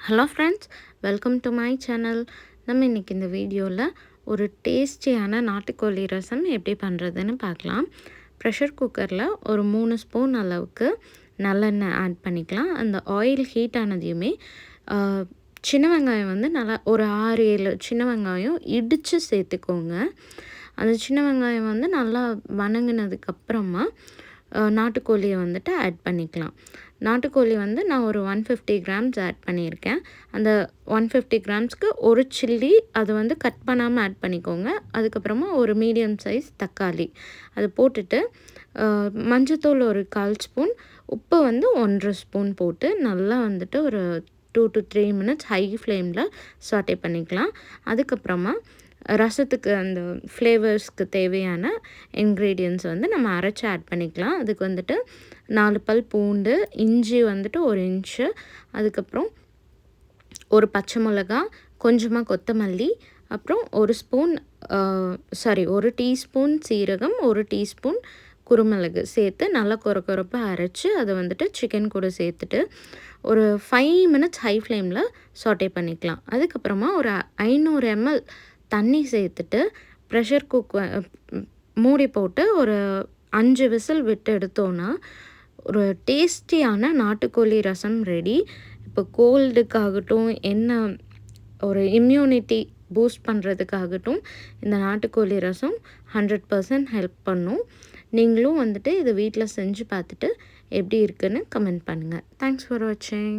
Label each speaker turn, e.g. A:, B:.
A: Hello friends, welcome to my channel. நம்ம இன்றைக்கி இந்த வீடியோவில் ஒரு டேஸ்டியான நாட்டுக்கோழி ரசம் எப்படி பண்ணுறதுன்னு பார்க்கலாம். ப்ரெஷர் குக்கரில் ஒரு 3 ஸ்பூன் அளவுக்கு நல்லெண்ணெய் ஆட் பண்ணிக்கலாம். அந்த ஆயில் ஹீட் ஆனதையுமே சின்ன வெங்காயம் வந்து நல்லா ஒரு 6-7 சின்ன வெங்காயம் இடித்து சேர்த்துக்கோங்க. அந்த சின்ன வெங்காயம் வந்து நல்லா வணங்கினதுக்கப்புறமா நாட்டுக்கோழியை வந்துட்டு ஆட் பண்ணிக்கலாம். நாட்டுக்கோழி வந்து நான் ஒரு 150 கிராம்ஸ் ஆட் பண்ணியிருக்கேன். அந்த 150 கிராம்ஸ்க்கு ஒரு சில்லி அது வந்து கட் பண்ணாமல் ஆட் பண்ணிக்கோங்க. அதுக்கப்புறமா ஒரு மீடியம் சைஸ் தக்காளி அது போட்டுட்டு மஞ்சத்தூள் ஒரு 1/4 ஸ்பூன், உப்பு வந்து 1 ஸ்பூன் போட்டு நல்லா வந்துட்டு ஒரு 2 to 3 மினிட்ஸ் ஹை ஃப்ளேமில் சாட்டே பண்ணிக்கலாம். அதுக்கப்புறமா ரசத்துக்கு அந்த ஃப்ளேவர்ஸ்க்கு தேவையான இன்க்ரீடியன்ட்ஸ் வந்து நம்ம அரைச்சி ஆட் பண்ணிக்கலாம். அதுக்கு வந்துட்டு 4 பல் பூண்டு, இஞ்சி வந்துட்டு 1 இன்ச்சு, அதுக்கப்புறம் ஒரு பச்சை மிளகா, கொஞ்சமாக கொத்தமல்லி, அப்புறம் 1 டீஸ்பூன் சீரகம், 1 டீஸ்பூன் குருமிளகு சேர்த்து நல்லா கொரப்பாக அரைச்சி அதை வந்துட்டு சிக்கன் கூட சேர்த்துட்டு ஒரு 5 மினிட்ஸ் ஹை ஃப்ளேமில் சாட்டே பண்ணிக்கலாம். அதுக்கப்புறமா ஒரு 500 ml தண்ணி சேர்த்துட்டு ப்ரெஷர் மூடி போட்டு ஒரு 5 விசில் விட்டு எடுத்தோன்னா ஒரு டேஸ்டியான நாட்டுக்கோழி ரசம் ரெடி. இப்போ கோல்டுக்காகட்டும், என்ன ஒரு இம்யூனிட்டி பூஸ்ட் பண்ணுறதுக்காகட்டும் இந்த நாட்டுக்கோழி ரசம் 100% ஹெல்ப் பண்ணும். நீங்களும் வந்துட்டு இதை வீட்டில் செஞ்சு பார்த்துட்டு எப்படி இருக்குன்னு கமெண்ட் பண்ணுங்கள். தேங்க்ஸ் ஃபார் வாட்சிங்.